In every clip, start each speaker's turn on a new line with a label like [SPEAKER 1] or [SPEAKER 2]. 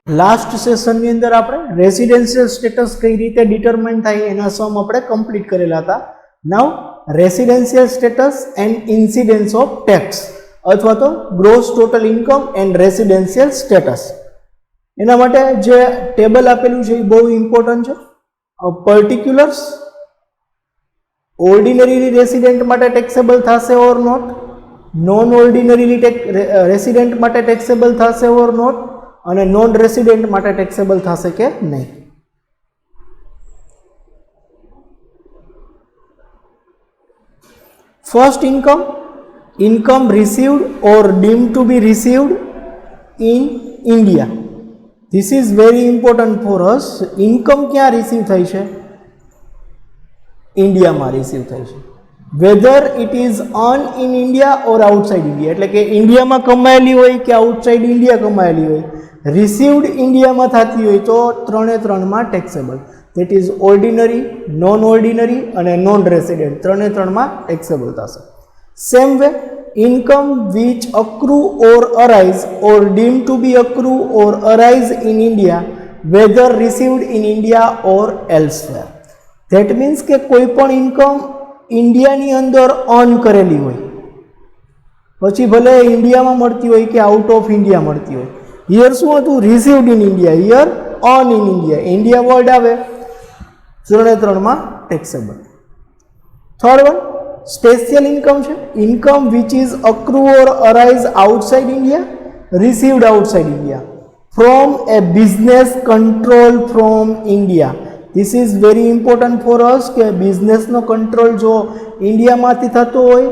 [SPEAKER 1] Last સેશનની અંદર આપણે residential status કઈ રીતે ડિટરમાઇન થાય એના સમ આપણે કમ્પ્લીટ કરેલા હતા. Now residential status and incidence of tax અથવા તો gross total income and residential status. એના માટે જે ટેબલ આપેલું છે એ બહુ ઇમ્પોર્ટન્ટ છે. પર્ટિક્યુલર્સ ઓર્ડિનરી રેસિડેન્ટ માટે ટેક્સેબલ થશે or not, non ordinary resident માટે ટેક્સેબલ થશે ઓર નોટ, અને નોન રેસિડેન્ટ માટે ટેક્સેબલ થશે કે નહીં. First income, income received or deemed to be received in India. This is very important for us. Income ક્યાં રિસીવ થઈ છે? ઇન્ડિયામાં રિસીવ થઈ છે. Whether it is earn in India or outside India, એટલે કે ઇન્ડિયામાં કમાયેલી હોય કે આઉટસાઇડ ઇન્ડિયા કમાયેલી હોય, રિસીવ્ડ ઇન્ડિયામાં થતી હોય તો 3 taxable. That is ordinary, non ordinary અને નોન રેસિડેન્ટ 3 ટેક્સેબલ થશે. Same way income which accrue or arise or deem to be accrue or arise in India whether received in India or elsewhere. That means કે કોઈ પણ income ઇન્ડિયાની અંદર earn કરેલી હોય, પછી ભલે ઇન્ડિયામાં મળતી હોય કે આઉટ ઓફ ઇન્ડિયા મળતી હોય. હિયર શું હતું? Received in India, here earn in India. India word આવે 3 taxable. Third one special income છે. Income which is accrue or arise outside India, received outside India from a business control from India. This is very important for us કે બિઝનેસનો control જો ઇન્ડિયામાંથી થતો હોય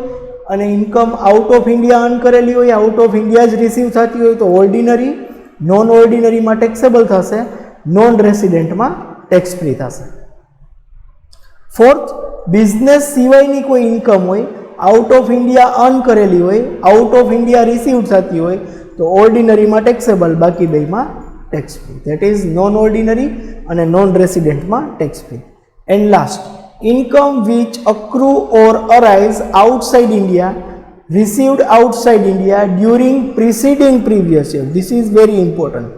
[SPEAKER 1] અને income out of India earn કરેલી હોય, આઉટ ઓફ ઇન્ડિયા જ રિસીવ થતી હોય તો ઓર્ડિનરી, નોન ઓર્ડિનરીમાં ટેક્સેબલ થશે, નોન રેસિડેન્ટમાં ટેક્સ ફ્રી થશે. ફોર્થ, બિઝનેસ સિવાયની કોઈ ઇન્કમ હોય, આઉટ ઓફ ઇન્ડિયા અર્ન કરેલી હોય, આઉટ ઓફ ઇન્ડિયા રિસીવ થતી હોય તો ઓર્ડિનરીમાં ટેક્સેબલ, બાકી બેમાં tax free. That is non ordinary અને નોન રેસિડેન્ટમાં tax free. And last, income which accrue or arise outside India, received outside India during preceding previous year. This is very important.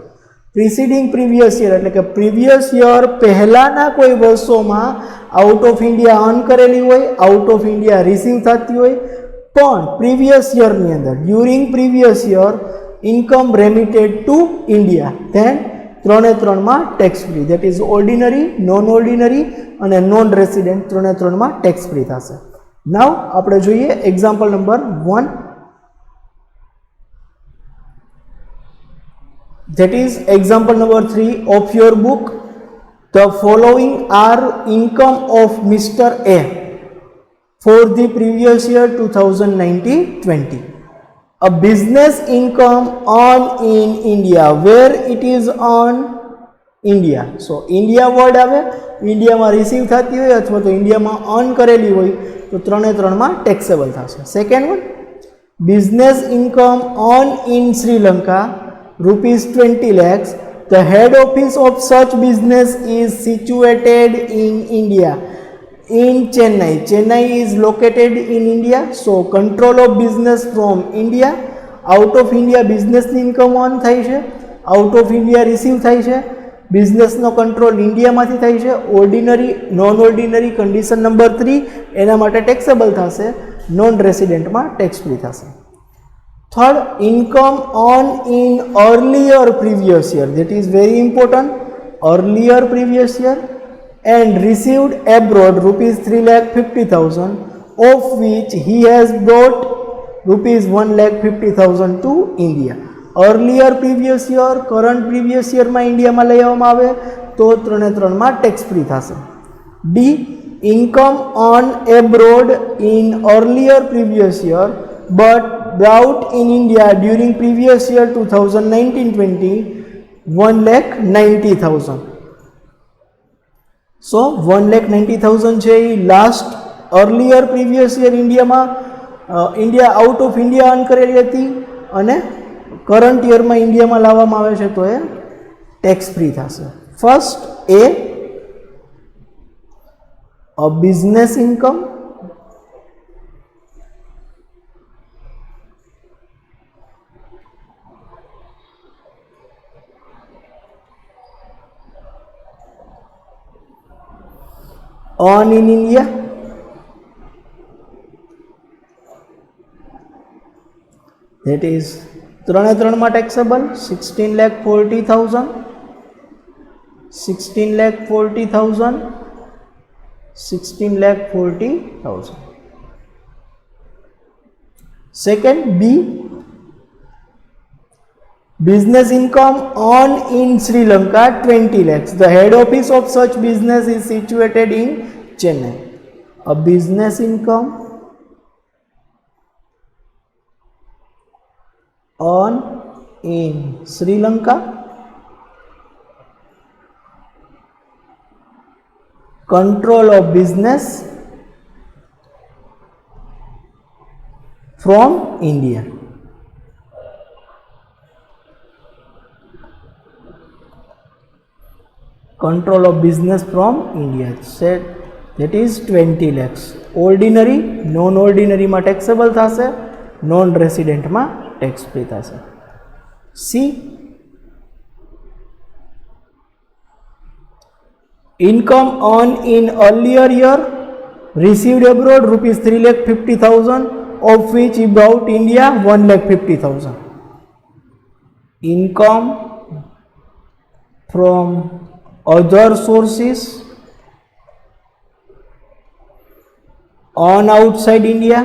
[SPEAKER 1] Preceding previous year એટલે કે previous year પહેલાંના કોઈ વર્ષોમાં out of India earn કરેલી હોય, out of India receive થતી હોય, પણ પ્રીવિયસ યરની અંદર during previous year income remitted to India, then 3 tax free. That is ordinary, non ordinary અને નોન રેસિડેન્ટ 3 ટેક્સ ફ્રી થશે. નાવ આપણે જોઈએ example number 1. That is example number 3 of your book. The following are income of Mr. A for the previous year 2019-20. A business income earned in India, where it is on India. So India word આવે, ઇન્ડિયામાં receive થતી હોય અથવા તો ઇન્ડિયામાં earn કરેલી હોય તો 3 ટેક્સેબલ થશે. Second one, business income earn in Sri Lanka rupees 20 lakhs. The head office of such business is situated in India, in Chennai. Chennai is located in India, so control of business from India. Out of India business income on થાય છે, out of India receive થાય છે, બિઝનેસનો control ઇન્ડિયામાંથી થાય છે. Ordinary, non ordinary condition number 3 એના માટે taxable થશે, non રેસિડેન્ટમાં ટેક્સ ફ્રી થશે. Third, income earned in earlier previous year, that is very important, earlier previous year, and received abroad rupees 3,50,000, of which he has brought rupees 1,50,000 to India. Earlier previous year, current previous year માં ઇન્ડિયામાં લઈ આવવામાં આવે તો 3 tax free થશે. D, income earned abroad in earlier previous year but brought in India during previous year 2019-20 1,90,000. So 1,90,000 છે એ last earlier previous year ઇન્ડિયામાં India out of India earn કરેલી હતી અને કરંટ યરમાં ઇન્ડિયામાં લાવવામાં આવે છે તો એ ટેક્સ ફ્રી થશે. First A business income, earn in India, that is 3 માં taxable 16,40,000, 16,40,000, 16,40,000. Second, B, business income earned in Sri Lanka 20 lakhs. The head office of such business is situated in Chennai. A business income earned in Sri Lanka, control of business from India. Control of business from India. Said that is 20 lakhs. Ordinary, non-ordinary માં taxable થશે, non-resident માં tax free થશે. C, income earned in earlier year received abroad rupees 3,50,000, of which about India 1,50,000. Income from other sources on outside India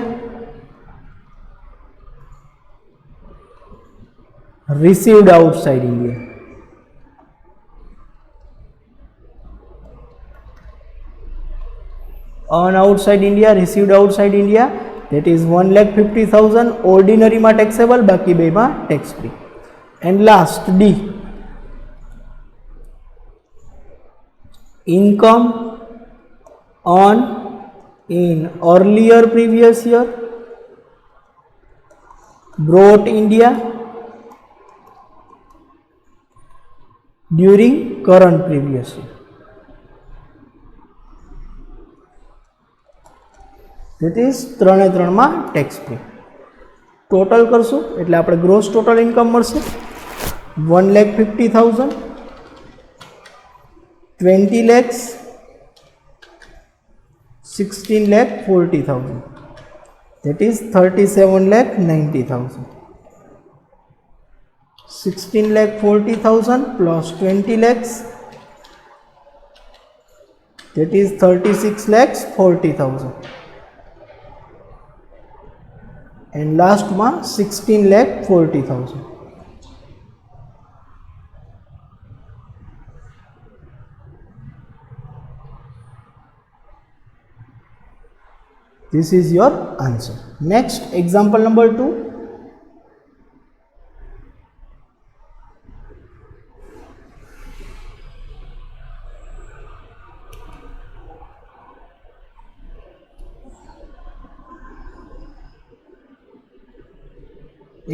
[SPEAKER 1] received outside India. On outside India, received outside India, that is 1,50,000. Ordinary માં taxable, બાકી બે માં tax free. And last, D, income earned in earlier previous year brought India during current previous year. That is 3 માં tax free. Total કરશું એટલે આપણે gross total income મળશે 1,50,000, 20 lakhs, 16,40,000, that is 37,90,000. 16,40,000 plus 20 lakhs, that is 36,40,000. And last one 16,40,000. This is your answer. Next, example number 2.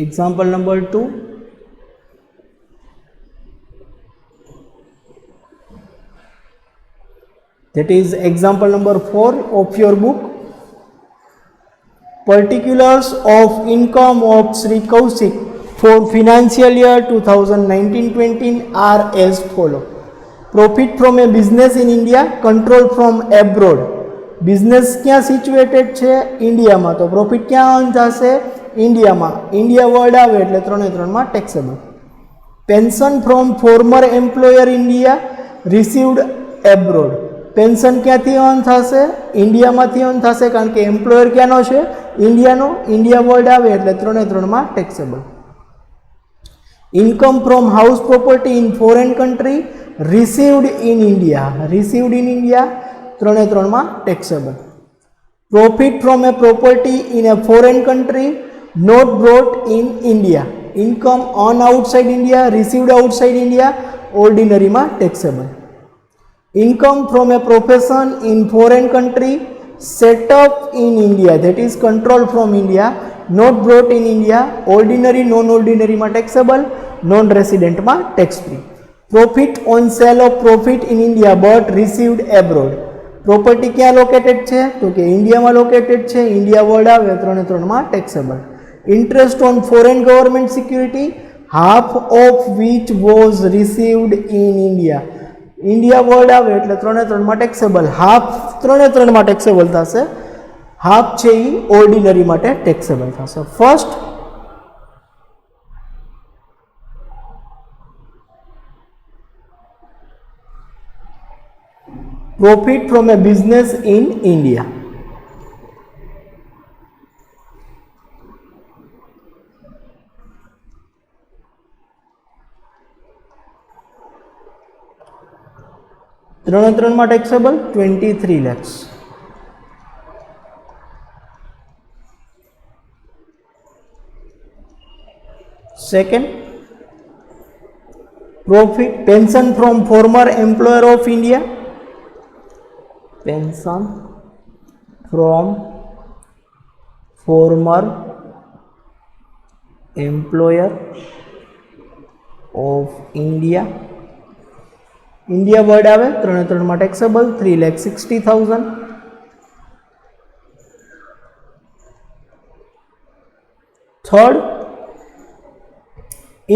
[SPEAKER 1] Example number 2. That is example number 4 of your book. Particulars of income of Sri Kaushik for financial year 2019-20 are as follow. Profit from a business in India, control from abroad. Business ક્યાં situated છે? ઇન્ડિયામાં. તો profit ક્યાં earn થશે? ઇન્ડિયામાં. India word આવે એટલે 3 માં taxable. Pension from former employer India received abroad. Pension ક્યાંથી અર્ન થશે? ઇન્ડિયામાંથી અર્ન થશે, કારણ કે એમ્પ્લોયર ક્યાંનો છે? ઇન્ડિયાનો. ઇન્ડિયા વર્ડ આવે એટલે 3 માં taxable. Income from house property in foreign country received in India. Received in India 3 માં taxable. Profit from a property in a foreign country not brought in India. Income on outside India received outside India ઓર્ડિનરીમાં taxable. Income from a profession in foreign country set up in India, that is control from India, not brought in India, ordinary non-ordinary માં taxable, non-resident માં tax free. Profit on sale of profit in India but received abroad. Property ક્યાં located છે? તો કે ઇન્ડિયામાં located છે. India word આવે 3 માં taxable. Interest on foreign government security, half of which was received in India. India word आवे એટલે 3 માં ટેક્સેબલ, હાફ 3 માં ટેક્સેબલ થશે, હાફ છે એ ઓર્ડિનરી માટે ટેક્સેબલ થશે. First profit from a business in India. ત્રણ માં taxable 23 lakhs. Second, profit pension from former employer of India. Pension from former employer of India. India word આવે 3 માં taxable 3,60,000. Third,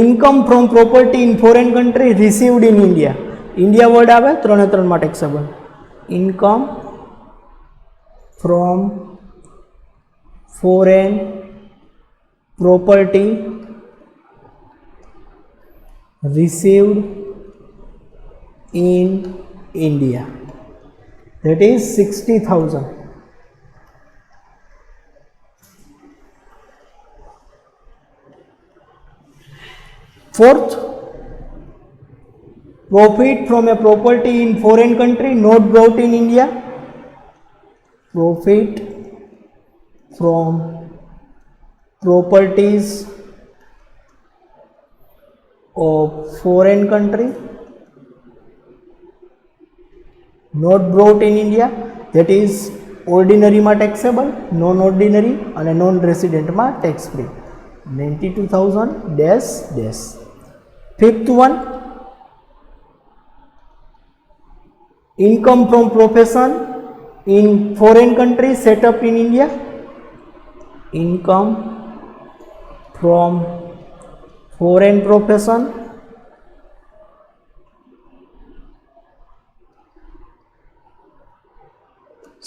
[SPEAKER 1] income from property in foreign country received in India. India word આવે 3 માં taxable. Income from foreign property received in India, that is 60,000. Fourth, profit from a property in foreign country not brought in India. Profit from properties of foreign country not brought in India, that is ordinary માં taxable, non ordinary અને non resident માં tax free. 92,000 dash dash. Fifth one, income from profession in foreign country set up in India. Income from foreign profession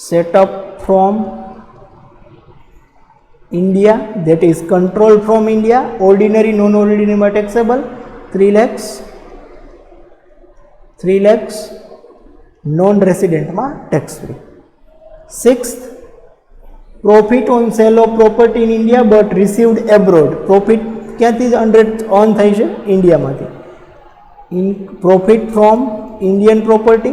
[SPEAKER 1] set up from India, that is control from India, ordinary non ordinary માં taxable 3 lakhs, 3 lakhs, non resident માં tax free. Sixth, profit on sale of property in India but received abroad. Profit ક્યાંથી earn થાય છે? ઇન્ડિયામાંથી. In profit from Indian property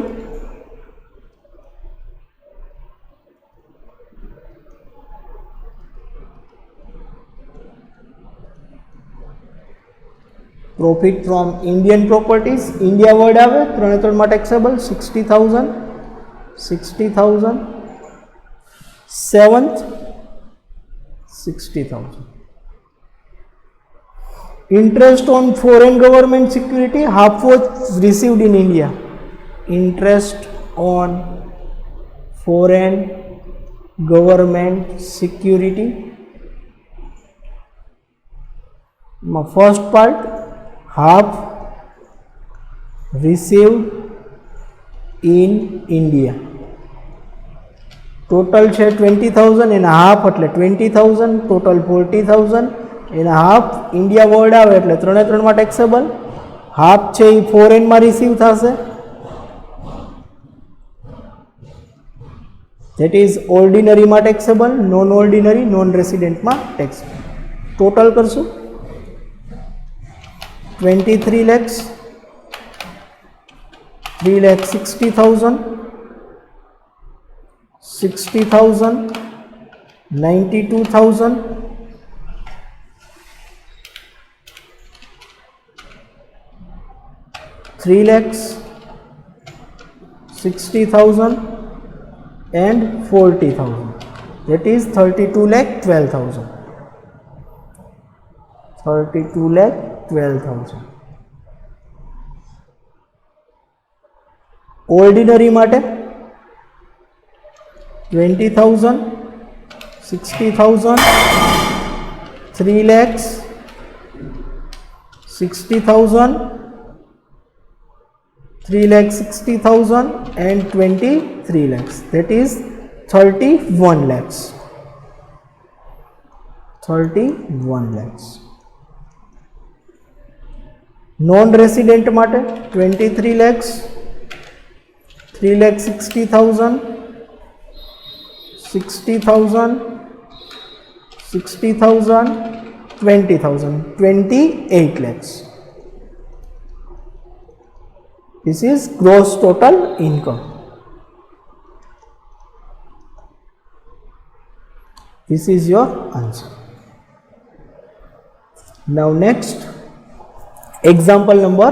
[SPEAKER 1] profit from Indian properties, India word આવે 3 માં taxable 60,000, 60,000. Seventh, 60,000. Interest on foreign government security, half was received in India. Interest on foreign government security, first part half received in India. Total છે 20,000 and a half એટલે 20,000, total 40,000 and a half. India word આવે એટલે 3 માં taxable, half છે એ foreign માં receive થશે, that is ordinary માં taxable, non ordinary non resident માં taxable. Total કરશું 23 lakhs, 3,60,000, 60,000, 92,000, 3 lakhs, 60,000 and 40,000, that is 32 lakh 12,000. 32 lakh 12,000. Ordinary માટે 20,000, 60,000, 3 lakhs, 60,000, 3,60,000 and 23 lakhs, that is 31 lakhs. 31 lakhs. Non-resident માટે 23 lakhs, 3,60,000, 60,000, 60,000, 20,000, 28 lakhs. This is gross total income. This is your answer. Now next, example number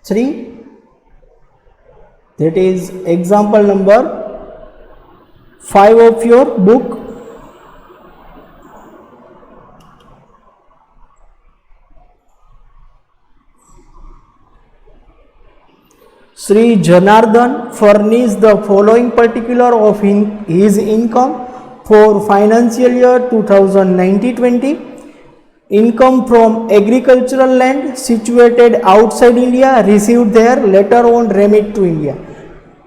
[SPEAKER 1] 3, that is example number 5 of your book. Sri Janardhan furnished the following particular of his income for financial year 2019-20. Income from agricultural land situated outside India received there, later on remit to India.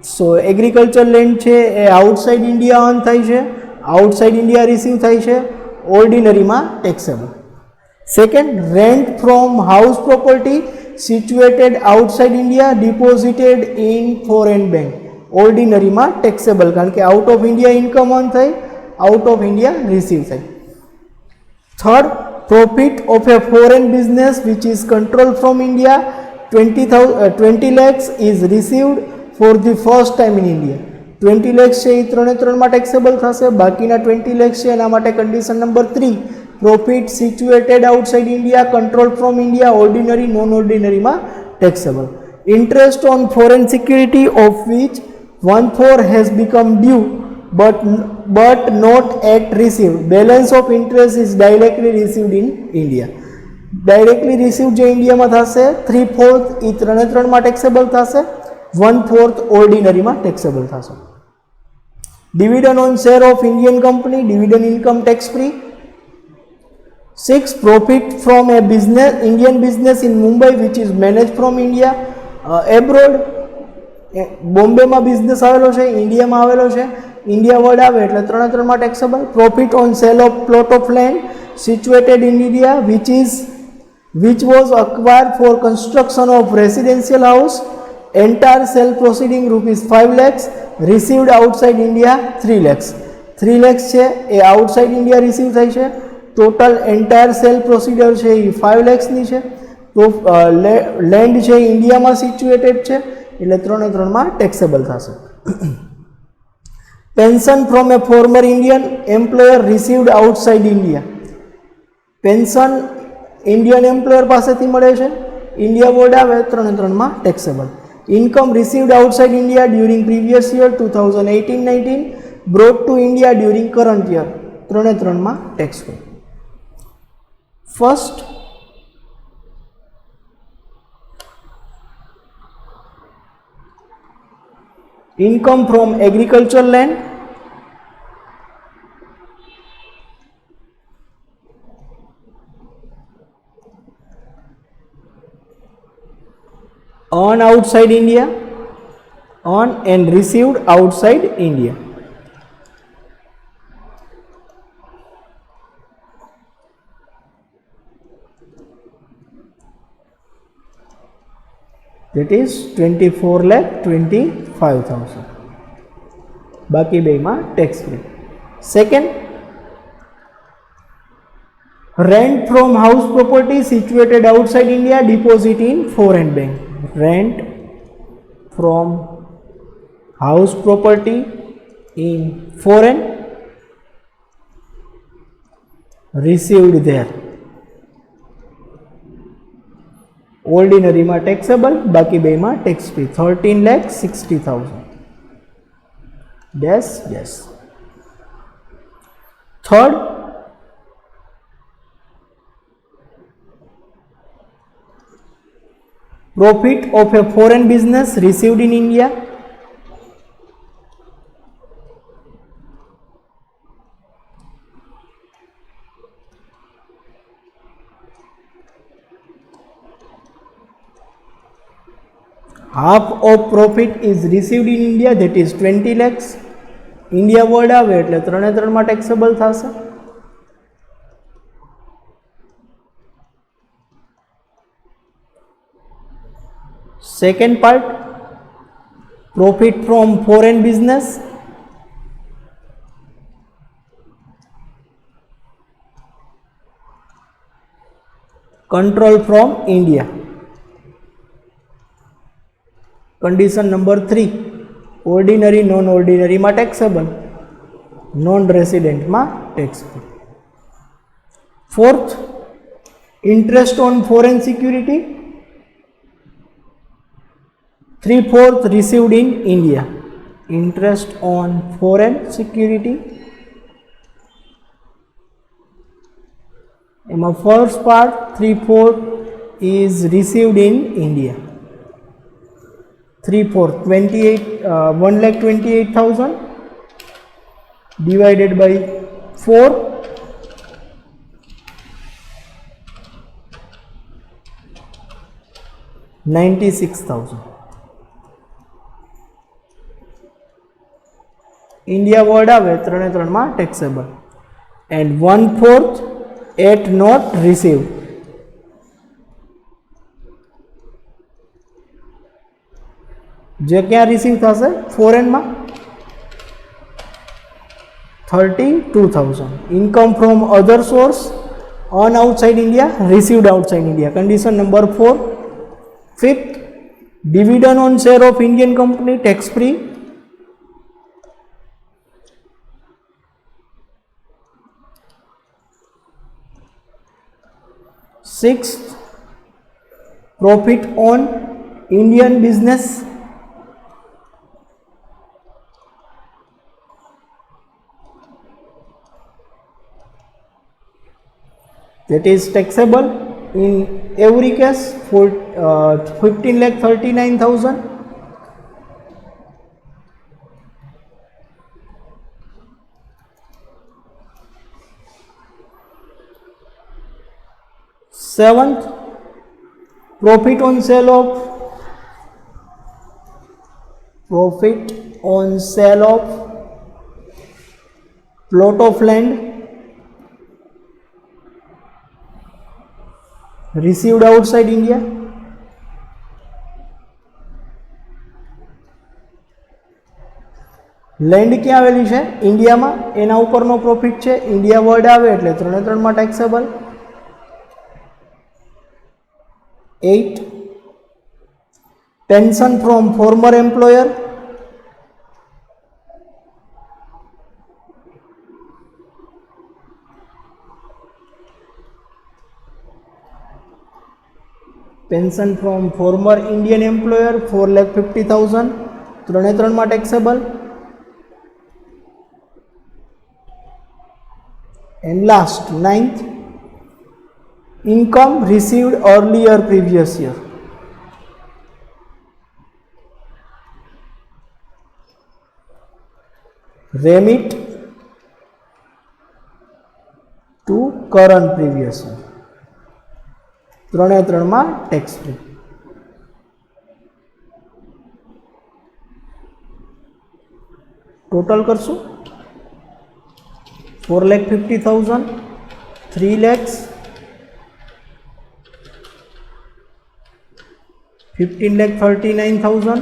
[SPEAKER 1] So agricultural land છે એ outside India on થાય છે, outside India receive થાય છે, ordinary માં taxable. Second, rent from house property situated outside India deposited in foreign bank, ordinary માં taxable, કારણ કે out of India income on થાય, out of India receive થાય. Third, profit of a foreign business which is controlled from India, 20 lakhs is received for the first time in India. 20 lakhs છે એ 3 માં taxable થશે, બાકીના 20 lakhs છે એના માટે condition number 3, profit situated outside India, controlled from India, ordinary, non-ordinary માં taxable. Interest on foreign security of which 1/4 has become due but not yet received. Balance of interest is directly received in India. Directly received જે ઇન્ડિયામાં થશે 3/4 એ 3 માં taxable થશે, 1/4 ordinary માં taxable થશે. Dividend on share of Indian company, dividend income tax free. 6, profit from a business, Indian business in Mumbai which is managed from India abroad. બોમ્બેમાં business આવેલો છે, ઇન્ડિયામાં આવેલો છે, ઇન્ડિયા વર્ડ આવે એટલે 3 માં taxable. Profit on sale of plot of land situated in India which was acquired for construction of residential house, entire sale proceeding rupees 5 lakhs, received outside India 3 lakhs. 3 lakhs છે એ outside India receive થાય છે, total entire sale procedure છે એ 5 lakhs ની છે. Land છે ઇન્ડિયામાં situated છે એટલે 3 માં taxable થશે. Pension from a former Indian employer received outside India. Pension Indian employer પાસેથી મળે છે, ઇન્ડિયા બોર્ડ આવે 3 માં taxable. Income received outside India during previous year 2018-19 brought to India during current year, 3 માં taxable. First, income from agricultural land, earned outside India, earned and received outside India. That is 24,25,000. બાકી બેમાં tax free. Second, rent from house property situated outside India deposit in foreign bank. Rent from house property in foreign received there, ordinary માં taxable, બાકી બેમાં tax free. 13,60,000. Yes. Third, profit of a foreign business received in India, half of profit is received in India, that is 20 lakhs. India word આવે એટલે 3 માં taxable થશે. Second part, profit from foreign business. Control from India. Condition number 3, ordinary non ordinary માં taxable, non resident માં taxable. Fourth, interest on foreign security, 3/4 received in India. Interest on foreign security, એમાં first part 3/4 is received in India. 3/4 1,28,000 divided by 4, 96,000. India word આવે 3 માં taxable, and 1/4 at not received. જે ક્યાં receive થશે ફોરેનમાં 32,000. Income from other source on outside India, received outside India. Condition number 4. Fifth, dividend on share of Indian company, tax free. Sixth, profit on Indian business, that is taxable in every case for 15,39,000. Seventh, profit on sale of plot of land received outside India. Land ક્યાં આવેલી છે ઇન્ડિયામાં, એના ઉપરનો profit છે. India word આવે એટલે 3 માં taxable. 8, pension from former employer, pension from former Indian employer 4,50,000, 3 માં taxable. And last, 9th, income received earlier previous year. Remit to current previous year. 3 માં tax free. ટોટલ કરશું 4,50,000, 3 lakhs, 15,39,000,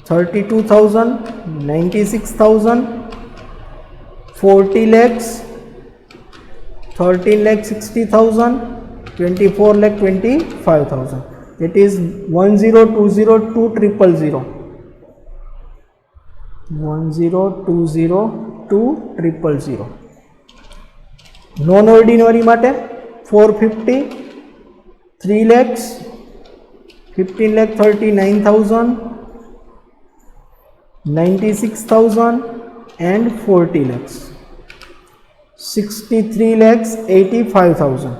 [SPEAKER 1] 32,000, 96,000, 40 lakhs, 13,60,000, 24,25,000. It is 10,20,2,000. 10,20,2,000. Non ordinary માટે 450, 3 lakhs, 15,39,000, 96,000 and 40 lakhs. 63,85,000.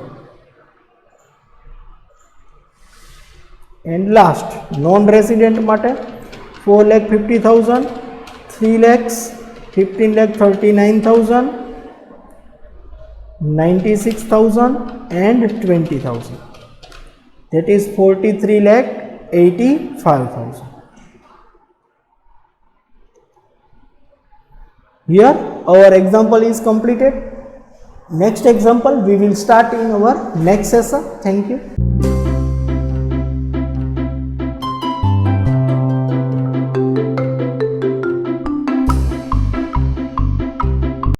[SPEAKER 1] And last, non-resident માટે 4,50,000, 3 lakhs, 15,39,000, 96,000 and 20,000. that is 43,85,000. Here our example is completed. Next example we will start in our next session. Thank you.